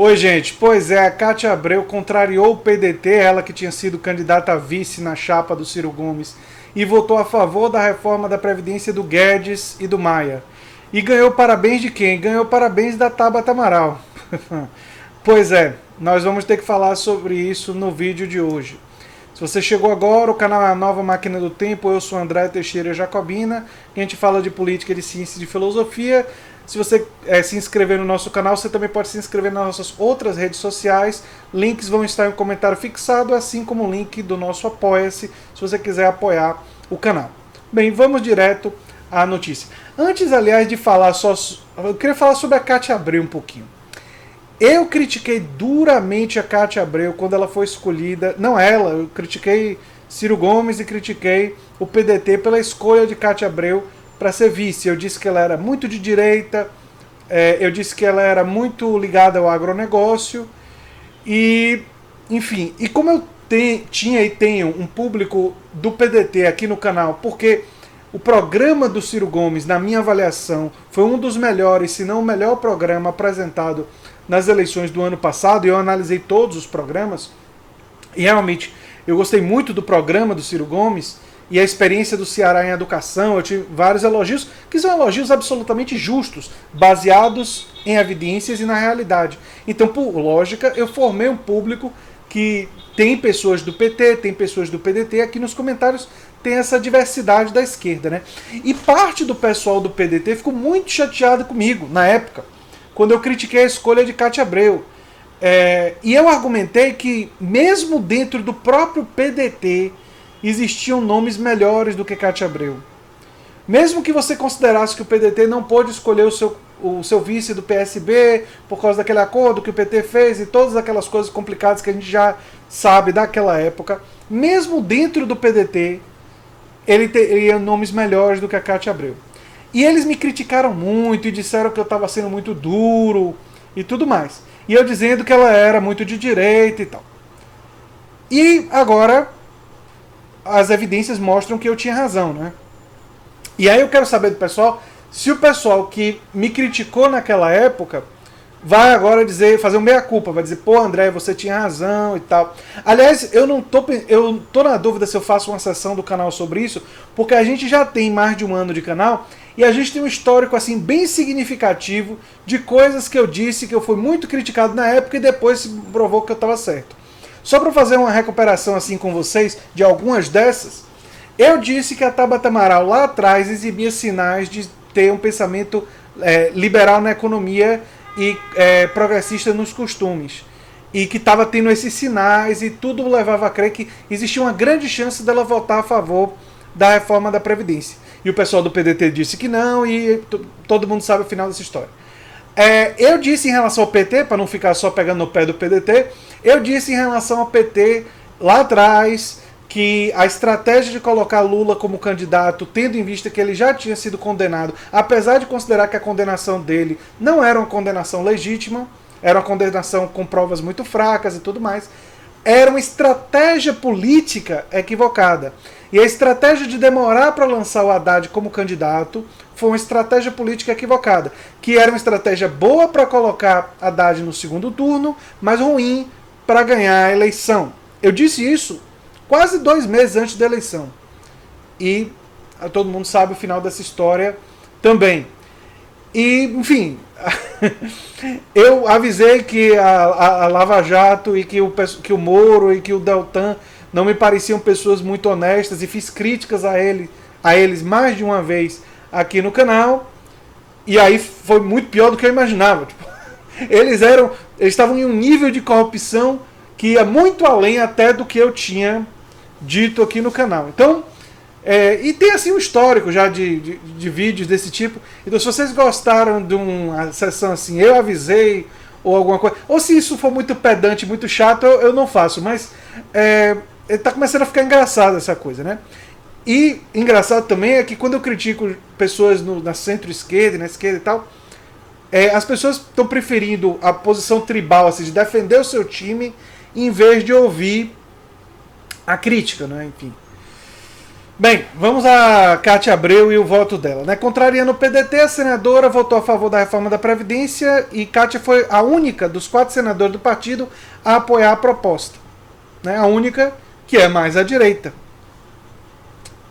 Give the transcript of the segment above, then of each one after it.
Oi, gente. Pois é, a Cátia Abreu contrariou o PDT, ela que tinha sido candidata a vice na chapa do Ciro Gomes, e votou a favor da reforma da Previdência do Guedes e do Maia. E ganhou parabéns de quem? Ganhou parabéns da Tabata Amaral. Pois é, nós vamos ter que falar sobre isso no vídeo de hoje. Se você chegou agora, o canal é a Nova Máquina do Tempo, eu sou André Teixeira Jacobina, a gente fala de política, de ciência e de filosofia. Se você se inscrever no nosso canal, você também pode se inscrever nas nossas outras redes sociais. Links vão estar em um comentário fixado, assim como o link do nosso Apoia-se, se você quiser apoiar o canal. Bem, vamos direto à notícia. Antes, aliás, de falar eu queria falar sobre a Cátia Abreu um pouquinho. Eu critiquei duramente a Cátia Abreu quando ela foi escolhida. Não ela, eu critiquei Ciro Gomes e critiquei o PDT pela escolha de Cátia Abreu para ser vice. Eu disse que ela era muito de direita, eu disse que ela era muito ligada ao agronegócio, e, enfim, e como eu tinha e tenho um público do PDT aqui no canal, porque o programa do Ciro Gomes, na minha avaliação, foi um dos melhores, se não o melhor programa apresentado nas eleições do ano passado, e eu analisei todos os programas, e realmente eu gostei muito do programa do Ciro Gomes, e a experiência do Ceará em educação, eu tive vários elogios, que são elogios absolutamente justos, baseados em evidências e na realidade. Então, por lógica, eu formei um público que tem pessoas do PT, tem pessoas do PDT, aqui nos comentários tem essa diversidade da esquerda, né? E parte do pessoal do PDT ficou muito chateado comigo, na época, quando eu critiquei a escolha de Cátia Abreu. E eu argumentei que, mesmo dentro do próprio PDT, existiam nomes melhores do que Cátia Abreu. Mesmo que você considerasse que o PDT não pôde escolher o seu vice do PSB por causa daquele acordo que o PT fez e todas aquelas coisas complicadas que a gente já sabe daquela época, mesmo dentro do PDT, ele teria nomes melhores do que a Cátia Abreu. E eles me criticaram muito e disseram que eu estava sendo muito duro e tudo mais. E eu dizendo que ela era muito de direita e tal. E agora as evidências mostram que eu tinha razão, né? E aí eu quero saber do pessoal, se o pessoal que me criticou naquela época vai agora fazer um meia-culpa, vai dizer, pô, André, você tinha razão e tal. Aliás, eu tô na dúvida se eu faço uma sessão do canal sobre isso, porque a gente já tem mais de um ano de canal e a gente tem um histórico assim bem significativo de coisas que eu disse que eu fui muito criticado na época e depois se provou que eu estava certo. Só para fazer uma recuperação assim com vocês de algumas dessas, eu disse que a Tabata Amaral lá atrás exibia sinais de ter um pensamento liberal na economia e progressista nos costumes. E que estava tendo esses sinais e tudo levava a crer que existia uma grande chance dela votar a favor da reforma da Previdência. E o pessoal do PDT disse que não, e todo mundo sabe o final dessa história. Eu disse em relação ao PT, para não ficar só pegando no pé do PDT, eu disse em relação ao PT lá atrás que a estratégia de colocar Lula como candidato, tendo em vista que ele já tinha sido condenado, apesar de considerar que a condenação dele não era uma condenação legítima, era uma condenação com provas muito fracas e tudo mais, era uma estratégia política equivocada. E a estratégia de demorar para lançar o Haddad como candidato foi uma estratégia política equivocada, que era uma estratégia boa para colocar Haddad no segundo turno, mas ruim para ganhar a eleição. Eu disse isso quase 2 meses antes da eleição. E todo mundo sabe o final dessa história também. E, enfim, eu avisei que a Lava Jato e que o Moro e que o Deltan não me pareciam pessoas muito honestas e fiz críticas a eles mais de uma vez aqui no canal. E aí foi muito pior do que eu imaginava. Tipo, eles estavam em um nível de corrupção que ia muito além até do que eu tinha dito aqui no canal. Então, e tem assim um histórico já de vídeos desse tipo. Então, se vocês gostaram de uma sessão assim, eu avisei, ou alguma coisa, ou se isso for muito pedante, muito chato, eu não faço, mas tá começando a ficar engraçado essa coisa, né? E engraçado também é que quando eu critico pessoas na centro-esquerda, na esquerda e tal, as pessoas estão preferindo a posição tribal, assim, de defender o seu time, em vez de ouvir a crítica, né? Enfim. Bem, vamos a Cátia Abreu e o voto dela, né? Contrariando o PDT, a senadora votou a favor da reforma da Previdência e Cátia foi a única dos 4 senadores do partido a apoiar a proposta, né? A única que é mais à direita,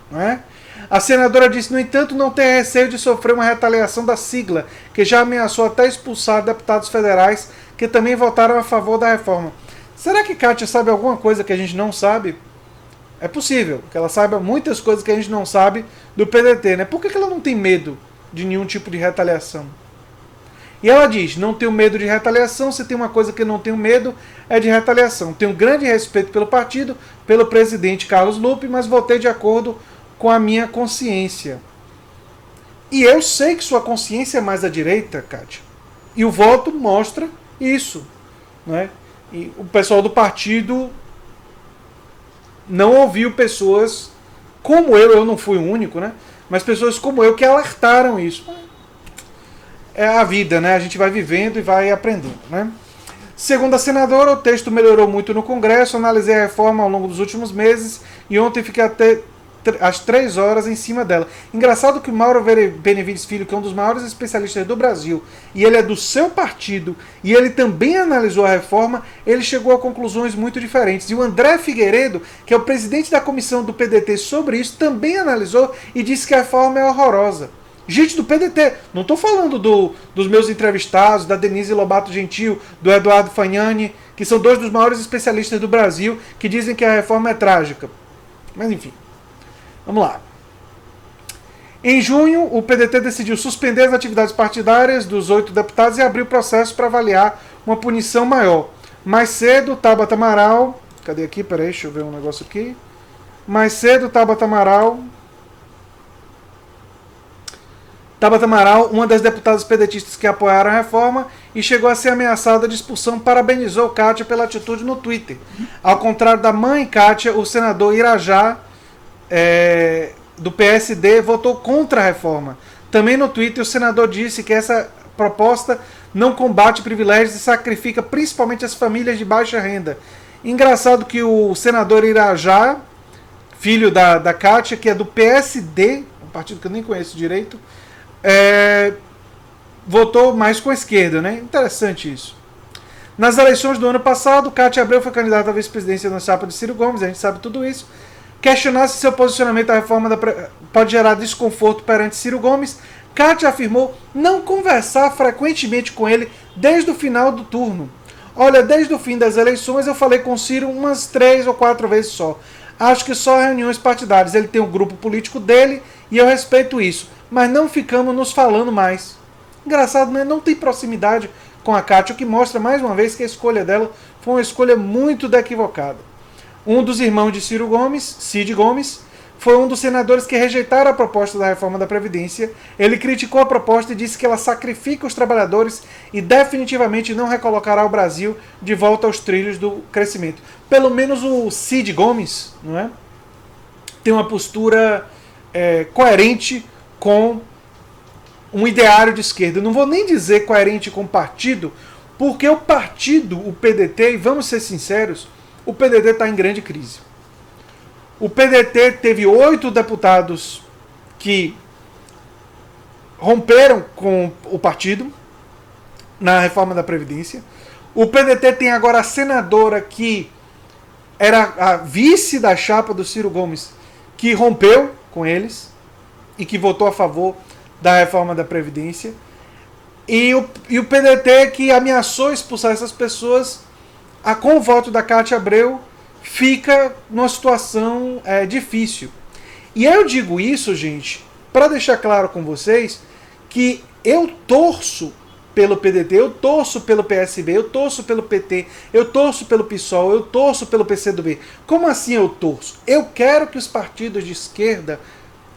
né? A senadora disse, no entanto, não tem receio de sofrer uma retaliação da sigla, que já ameaçou até expulsar deputados federais que também votaram a favor da reforma. Será que Cátia sabe alguma coisa que a gente não sabe? É possível que ela saiba muitas coisas que a gente não sabe do PDT, né? Por que ela não tem medo de nenhum tipo de retaliação? E ela diz, não tenho medo de retaliação, se tem uma coisa que eu não tenho medo é de retaliação. Tenho grande respeito pelo partido, pelo presidente Carlos Lupe, mas votei de acordo com a minha consciência. E eu sei que sua consciência é mais à direita, Cátia. E o voto mostra isso, né? E o pessoal do partido não ouviu pessoas como eu não fui o único, né? Mas pessoas como eu que alertaram isso. É a vida, né? A gente vai vivendo e vai aprendendo, né? Segundo a senadora, o texto melhorou muito no Congresso, analisei a reforma ao longo dos últimos meses e ontem fiquei até às 3 horas em cima dela. Engraçado que o Mauro Benevides Filho, que é um dos maiores especialistas do Brasil, e ele é do seu partido, e ele também analisou a reforma, ele chegou a conclusões muito diferentes. E o André Figueiredo, que é o presidente da comissão do PDT sobre isso, também analisou e disse que a reforma é horrorosa. Gente do PDT, não estou falando dos meus entrevistados, da Denise Lobato Gentil, do Eduardo Fagnani, que são 2 dos maiores especialistas do Brasil, que dizem que a reforma é trágica. Mas enfim. Vamos lá. Em junho, o PDT decidiu suspender as atividades partidárias dos 8 deputados e abrir o processo para avaliar uma punição maior. Mais cedo, Tabata Amaral... Cadê aqui? Peraí, deixa eu ver um negócio aqui. Mais cedo, Tabata Amaral, uma das deputadas pedetistas que apoiaram a reforma e chegou a ser ameaçada de expulsão, parabenizou Cátia pela atitude no Twitter. Ao contrário da mãe Cátia, o senador Irajá, do PSD, votou contra a reforma. Também no Twitter, o senador disse que essa proposta não combate privilégios e sacrifica principalmente as famílias de baixa renda. Engraçado que o senador Irajá, filho da Cátia, que é do PSD, um partido que eu nem conheço direito, votou mais com a esquerda, né? Interessante isso. Nas eleições do ano passado, Cátia Abreu foi candidata à vice-presidência na chapa de Ciro Gomes, a gente sabe tudo isso. Questionar se seu posicionamento à reforma pode gerar desconforto perante Ciro Gomes, Cátia afirmou não conversar frequentemente com ele desde o final do turno. Olha, desde o fim das eleições eu falei com Ciro umas 3 ou 4 vezes só. Acho que só reuniões partidárias. Ele tem um grupo político dele e eu respeito isso. Mas não ficamos nos falando mais. Engraçado, né? Não tem proximidade com a Cátia, o que mostra mais uma vez que a escolha dela foi uma escolha muito equivocada. Um dos irmãos de Ciro Gomes, Cid Gomes, foi um dos senadores que rejeitaram a proposta da reforma da Previdência. Ele criticou a proposta e disse que ela sacrifica os trabalhadores e definitivamente não recolocará o Brasil de volta aos trilhos do crescimento. Pelo menos o Cid Gomes, não é? Tem uma postura coerente com um ideário de esquerda. Eu não vou nem dizer coerente com o partido, porque o partido, o PDT, e vamos ser sinceros, o PDT está em grande crise. O PDT teve 8 deputados que romperam com o partido na reforma da Previdência. O PDT tem agora a senadora que era a vice da chapa do Ciro Gomes, que rompeu com eles e que votou a favor da reforma da Previdência. E o PDT, que ameaçou expulsar essas pessoas, com o voto da Cátia Abreu, fica numa situação difícil. E eu digo isso, gente, para deixar claro com vocês que eu torço pelo PDT, eu torço pelo PSB, eu torço pelo PT, eu torço pelo PSOL, eu torço pelo PCdoB. Como assim eu torço? Eu quero que os partidos de esquerda,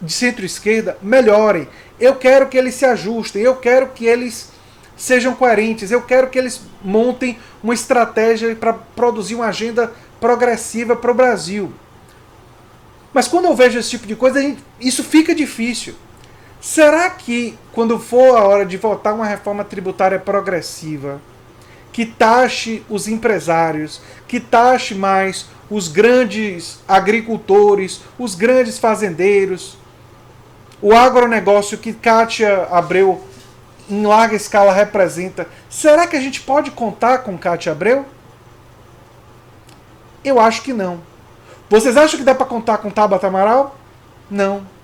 de centro-esquerda, melhorem. Eu quero que eles se ajustem, eu quero que eles sejam coerentes, eu quero que eles montem uma estratégia para produzir uma agenda progressiva para o Brasil. Mas quando eu vejo esse tipo de coisa, isso fica difícil. Será que, quando for a hora de votar uma reforma tributária progressiva, que taxe os empresários, que taxe mais os grandes agricultores, os grandes fazendeiros, o agronegócio que Cátia Abreu em larga escala representa. Será que a gente pode contar com Cátia Abreu? Eu acho que não. Vocês acham que dá para contar com Tabata Amaral? Não.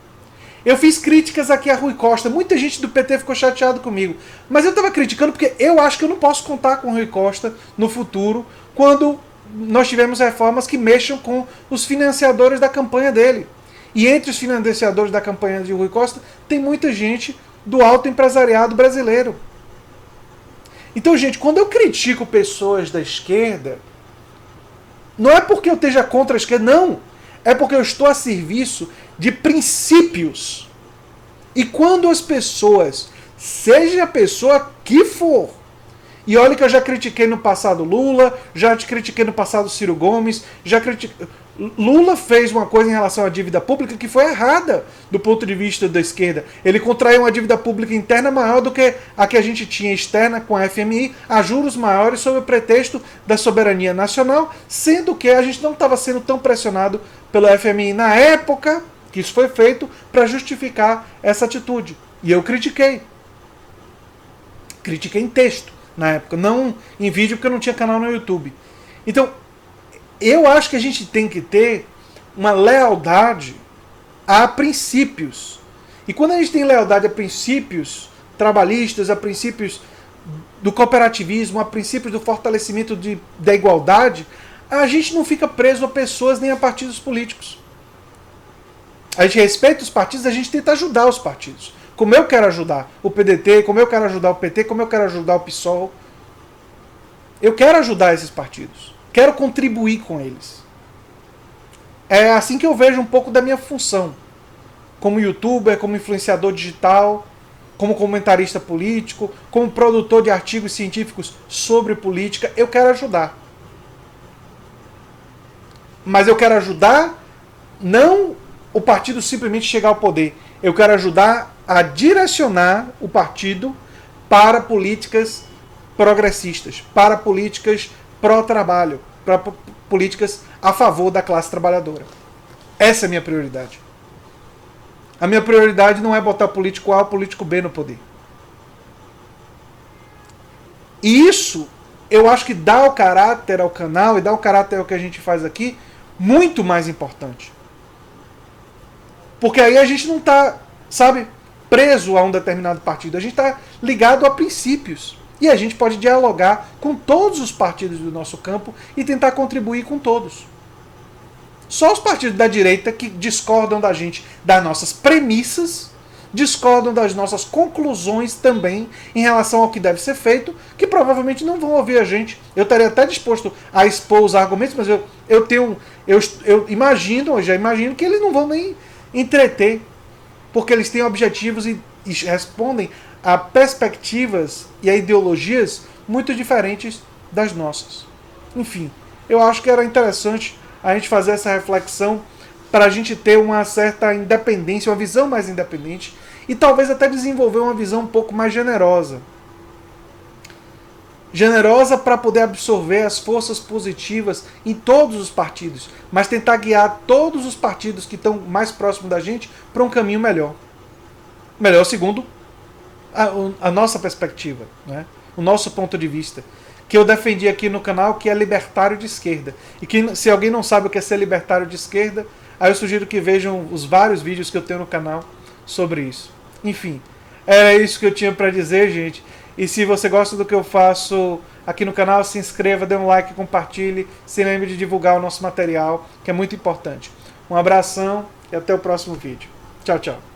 Eu fiz críticas aqui a Rui Costa. Muita gente do PT ficou chateado comigo. Mas eu estava criticando porque eu acho que eu não posso contar com Rui Costa no futuro, quando nós tivermos reformas que mexam com os financiadores da campanha dele. E entre os financiadores da campanha de Rui Costa tem muita gente do alto empresariado brasileiro. Então, gente, quando eu critico pessoas da esquerda, não é porque eu esteja contra a esquerda, não. É porque eu estou a serviço de princípios. E quando as pessoas, seja a pessoa que for, e olha que eu já critiquei no passado Lula, já te critiquei no passado Ciro Gomes, já critiquei... Lula fez uma coisa em relação à dívida pública que foi errada do ponto de vista da esquerda. Ele contraiu uma dívida pública interna maior do que a que a gente tinha externa com a FMI, a juros maiores sob o pretexto da soberania nacional, sendo que a gente não estava sendo tão pressionado pela FMI na época que isso foi feito para justificar essa atitude. E eu critiquei. Critiquei em texto na época, não em vídeo porque eu não tinha canal no YouTube. Então, eu acho que a gente tem que ter uma lealdade a princípios. E quando a gente tem lealdade a princípios trabalhistas, a princípios do cooperativismo, a princípios do fortalecimento da igualdade, a gente não fica preso a pessoas nem a partidos políticos. A gente respeita os partidos, a gente tenta ajudar os partidos. Como eu quero ajudar o PDT, como eu quero ajudar o PT, como eu quero ajudar o PSOL. Eu quero ajudar esses partidos. Quero contribuir com eles. É assim que eu vejo um pouco da minha função. Como youtuber, como influenciador digital, como comentarista político, como produtor de artigos científicos sobre política, eu quero ajudar. Mas eu quero ajudar não o partido simplesmente chegar ao poder. Eu quero ajudar a direcionar o partido para políticas progressistas, para políticas pró-trabalho, para políticas a favor da classe trabalhadora. Essa é a minha prioridade. A minha prioridade não é botar político A ou político B no poder. E isso, eu acho que dá o caráter ao canal e dá o caráter ao que a gente faz aqui muito mais importante. Porque aí a gente não está, sabe, preso a um determinado partido. A gente está ligado a princípios. E a gente pode dialogar com todos os partidos do nosso campo e tentar contribuir com todos. Só os partidos da direita que discordam da gente, das nossas premissas, discordam das nossas conclusões também em relação ao que deve ser feito, que provavelmente não vão ouvir a gente. Eu estaria até disposto a expor os argumentos, mas eu já imagino que eles não vão nem entreter, porque eles têm objetivos e respondem a perspectivas e a ideologias muito diferentes das nossas. Enfim, eu acho que era interessante a gente fazer essa reflexão para a gente ter uma certa independência, uma visão mais independente e talvez até desenvolver uma visão um pouco mais generosa. Generosa para poder absorver as forças positivas em todos os partidos, mas tentar guiar todos os partidos que estão mais próximos da gente para um caminho melhor. Melhor segundo a nossa perspectiva, né? O nosso ponto de vista, que eu defendi aqui no canal, que é libertário de esquerda. E que, se alguém não sabe o que é ser libertário de esquerda, aí eu sugiro que vejam os vários vídeos que eu tenho no canal sobre isso. Enfim, era isso que eu tinha para dizer, gente. E se você gosta do que eu faço aqui no canal, se inscreva, dê um like, compartilhe, se lembre de divulgar o nosso material, que é muito importante. Um abração e até o próximo vídeo. Tchau, tchau.